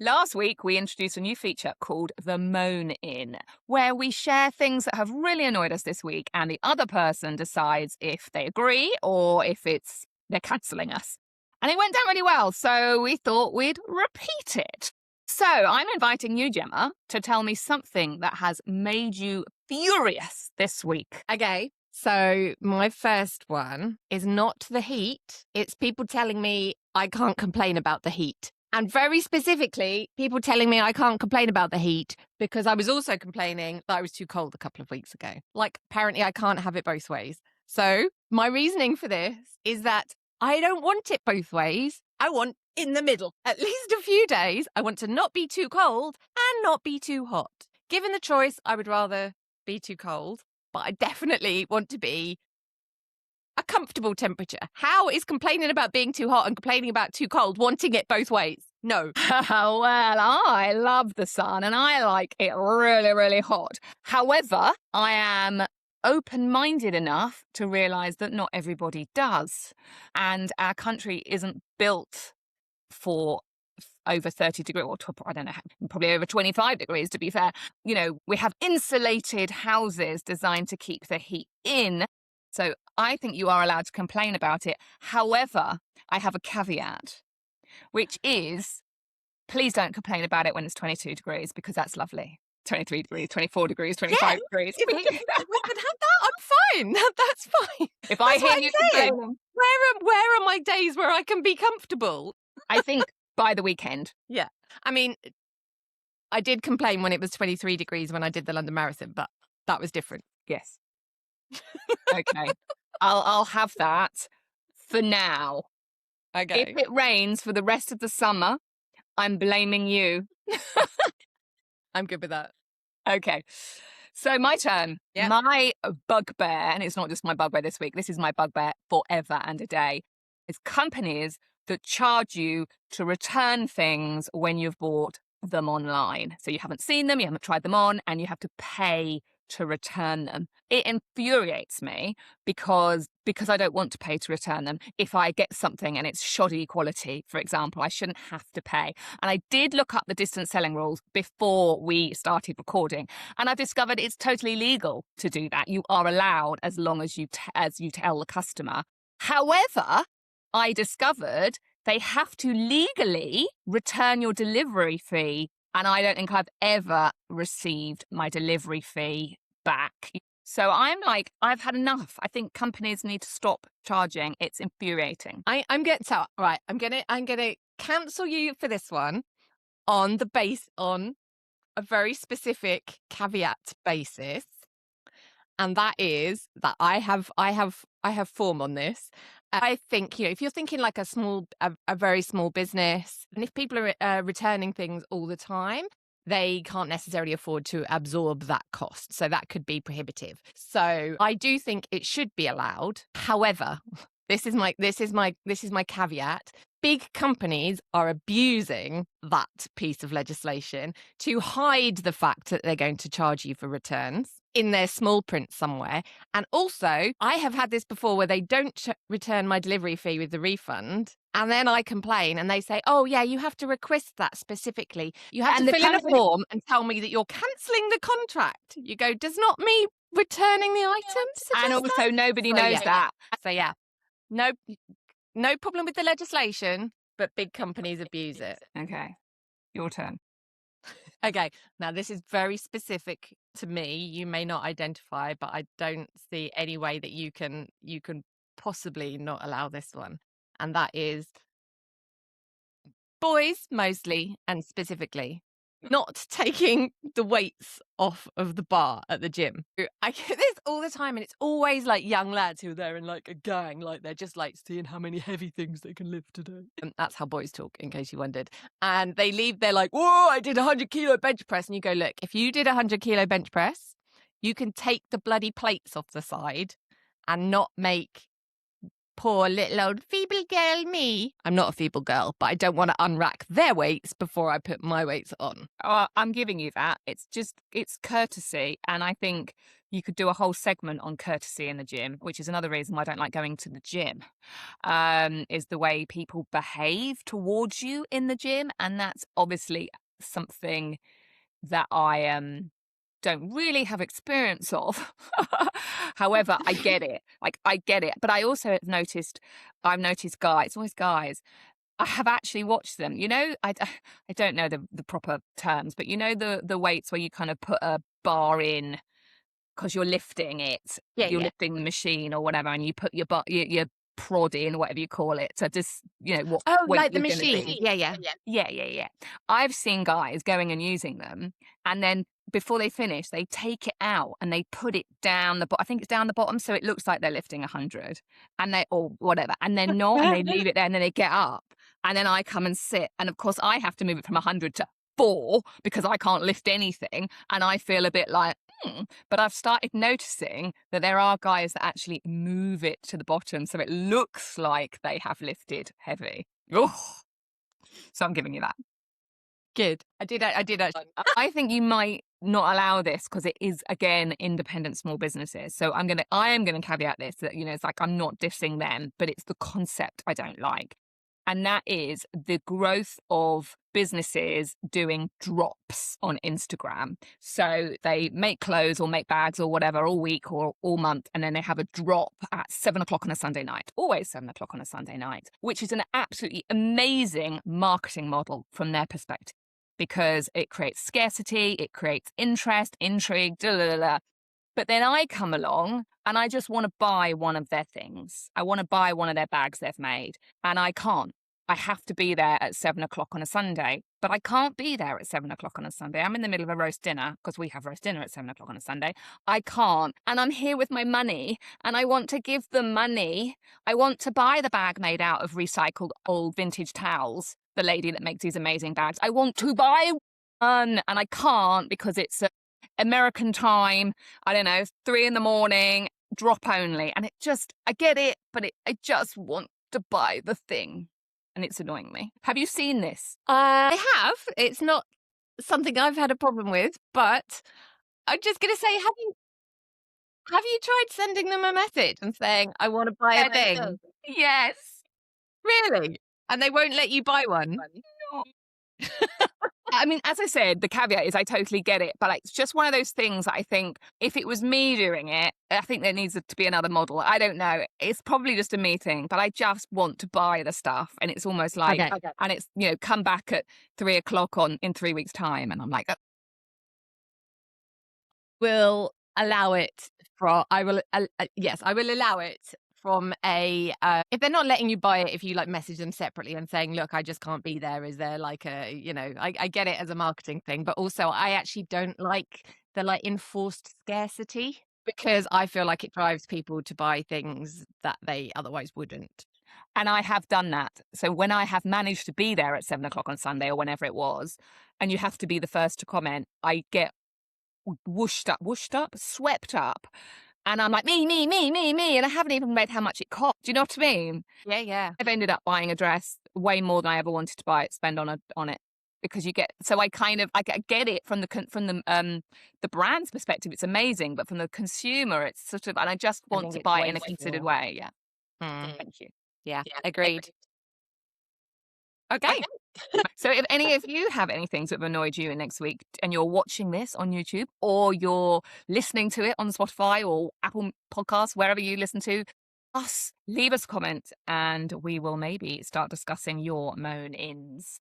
Last week, we introduced a new feature called the Moan In, where we share things that have really annoyed us this week, and the other person decides if they agree or if they're cancelling us. And it went down really well, so we thought we'd repeat it. So I'm inviting you, Gemma, to tell me something that has made you furious this week. Okay, so my first one is not the heat. It's people telling me I can't complain about the heat. And very specifically, people telling me I can't complain about the heat because I was also complaining that I was too cold a couple of weeks ago. Like, apparently I can't have it both ways. So my reasoning for this is that I don't want it both ways. I want in the middle, at least a few days. I want to not be too cold and not be too hot. Given the choice, I would rather be too cold, but I definitely want to be a comfortable temperature. How is complaining about being too hot and complaining about too cold wanting it both ways? No. Well, I love the sun and I like it really, really hot. However, I am open-minded enough to realise that not everybody does. And our country isn't built for over 30 degrees, or I don't know, probably over 25 degrees, to be fair. You know, we have insulated houses designed to keep the heat in. So I think you are allowed to complain about it. However, I have a caveat, which is please don't complain about it when it's 22 degrees because that's lovely. 23 degrees, 24 degrees, 25 degrees. If we can have that, I'm fine. That's fine. If I That's hear what you I'm saying. complaining, Where are my days where I can be comfortable? I think by the weekend. Yeah. I mean, I did complain when it was 23 degrees when I did the London Marathon, but that was different. Yes. Okay. I'll have that for now. Okay. If it rains for the rest of the summer, I'm blaming you. I'm good with that. Okay. So my turn. Yep. My bugbear, and it's not just my bugbear this week, this is my bugbear forever and a day, is companies that charge you to return things when you've bought them online. So you haven't seen them, you haven't tried them on, and you have to pay to return them. It infuriates me because I don't want to pay to return them. If I get something and it's shoddy quality, for example, I shouldn't have to pay. And I did look up the distance selling rules before we started recording, and I've discovered it's totally legal to do that. You are allowed as long as you tell the customer. However, I discovered they have to legally return your delivery fee, and I don't think I've ever received my delivery fee back. So I'm like, I've had enough. I think companies need to stop charging. It's infuriating. I'm gonna cancel you for this one on a very specific caveat basis. And that is that I have form on this. I think, if you're thinking like a very small business, and if people are returning things all the time, they can't necessarily afford to absorb that cost. So that could be prohibitive. So I do think it should be allowed. However, this is my caveat. Big companies are abusing that piece of legislation to hide the fact that they're going to charge you for returns in their small print somewhere. And also, I have had this before where they don't return my delivery fee with the refund. And then I complain and they say, oh, yeah, you have to request that specifically. You have to fill in a form and tell me that you're cancelling the contract. You go, does not me returning the items? And also nobody knows that. So, yeah, no problem with the legislation, but big companies abuse it. Okay, your turn. Okay, now this is very specific to me. You may not identify, but I don't see any way that you can possibly not allow this one. And that is boys mostly, and specifically not taking the weights off of the bar at the gym. I get this all the time, and it's always like young lads who are there in like a gang, like they're just like seeing how many heavy things they can lift today. And that's how boys talk, in case you wondered. And they leave, they're like, whoa, I did 100-kilo bench press. And you go, look, if you did 100-kilo bench press, you can take the bloody plates off the side and not make poor little old feeble girl me. I'm not a feeble girl, but I don't want to unrack their weights before I put my weights on. I'm giving you that. It's courtesy. And I think you could do a whole segment on courtesy in the gym, which is another reason why I don't like going to the gym, is the way people behave towards you in the gym. And that's obviously something that I don't really have experience of. However, I get it. Like, I get it. But I also I've noticed guys, always guys, I have actually watched them. I don't know the proper terms, but the weights where you kind of put a bar in because you're lifting it, Yeah, you're yeah. lifting the machine or whatever, and you put your prod in, whatever you call it, to just, what Oh, weight like the you're gonna do. machine. Yeah, yeah. Yeah, yeah, yeah. I've seen guys going and using them, and then before they finish, they take it out and they put it down I think it's down the bottom, so it looks like they're lifting 100, or whatever, and they're not, and they leave it there, and then they get up, and then I come and sit, and of course I have to move it from 100 to 4 because I can't lift anything, and I feel a bit like, but I've started noticing that there are guys that actually move it to the bottom so it looks like they have lifted heavy. Oh, so I'm giving you that. Good. I did actually. I think you might not allow this because it is, again, independent small businesses. So I am gonna caveat this that, it's like I'm not dissing them, but it's the concept I don't like. And that is the growth of businesses doing drops on Instagram. So they make clothes or make bags or whatever all week or all month, and then they have a drop at 7 o'clock on a Sunday night, always 7 o'clock on a Sunday night, which is an absolutely amazing marketing model from their perspective because it creates scarcity, it creates interest, intrigue, But then I come along and I just want to buy one of their things. I want to buy one of their bags they've made, and I can't. I have to be there at 7 o'clock on a Sunday, but I can't be there at 7 o'clock on a Sunday. I'm in the middle of a roast dinner because we have roast dinner at 7 o'clock on a Sunday. I can't. And I'm here with my money and I want to give them money. I want to buy the bag made out of recycled old vintage towels, the lady that makes these amazing bags. I want to buy one and I can't because it's American time, I don't know, 3 a.m, drop only. And I get it, but I just want to buy the thing. And it's annoying me. Have you seen this? I have. It's not something I've had a problem with, but I'm just going to say, have you tried sending them a message and saying, I want to buy a thing? Yes. Really? And they won't let you buy one? No. I mean, as I said, the caveat is I totally get it, but it's just one of those things that I think if it was me doing it, I think there needs to be another model. I don't know. It's probably just a me thing, but I just want to buy the stuff. And it's almost like, and it's, come back at 3 o'clock in 3 weeks' time. And I'm like, will allow it I will allow it from if they're not letting you buy it, if you message them separately and saying, look, I just can't be there, is there I get it as a marketing thing, but also I actually don't like the enforced scarcity because I feel like it drives people to buy things that they otherwise wouldn't. And I have done that. So when I have managed to be there at 7 o'clock on Sunday or whenever it was, and you have to be the first to comment, I get swept up. And I'm like, me. And I haven't even read how much it cost. Do you know what I mean? Yeah, yeah. I've ended up buying a dress way more than I ever wanted to spend on it. Because I get it from the brand's perspective, it's amazing, but from the consumer, it's sort of, and I just want to buy it in a considered way. Yeah. Thank you. Yeah, agreed. Okay. So if any of you have anything that have annoyed you in next week and you're watching this on YouTube or you're listening to it on Spotify or Apple Podcasts, wherever you listen to us, leave us a comment and we will maybe start discussing your moanings.